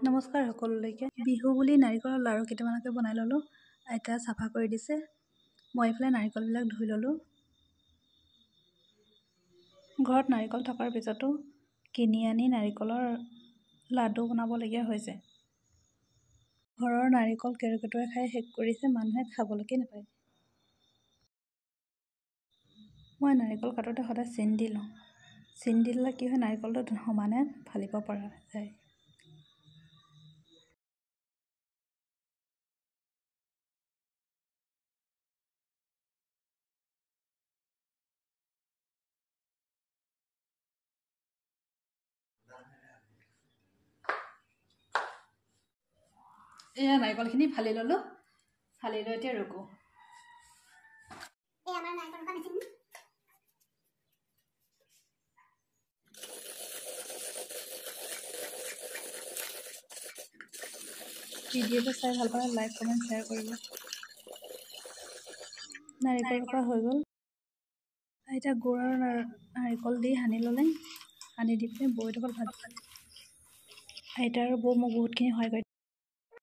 নমস্কাৰ সকলোলৈকে। বিহু বুলি নাৰিকলৰ লাড়ু কেইটামানকে বনাই ল'লোঁ। আইতা চাফা কৰি দিছে। মই এইফালে নাৰিকলবিলাক ধুই ল'লোঁ। ঘৰত নাৰিকল থকাৰ পিছতো কিনি আনি নাৰিকলৰ লাডু বনাবলগীয়া হৈছে। ঘৰৰ নাৰিকল কেৰ্কেটুৱাই খাই শেষ কৰিছে, মানুহে খাবলৈকে নাপায়। মই নাৰিকল কাটোতে সদায় চিন দি লওঁ। চিন দি ল'লে কি হয়, নাৰিকলটো সমানে ফালিব পৰা যায়। এয়া নাৰিকলখিনি ফালি ল'লোঁ। ফালি লৈ এতিয়া ৰুকোঁ। ভিডিঅ'টো চাই ভাল পালে লাইক, কমেণ্ট, শ্বেয়াৰ কৰিব। নাৰিকল ৰুকা হৈ গ'ল। এতিয়া গুড় আৰু নাৰিকল দি সানি ল'লে। সানি দি পিনে বৌহঁতৰ ঘৰত ভাত। আইতা আৰু বৌ মোক বহুতখিনি সহায় কৰে।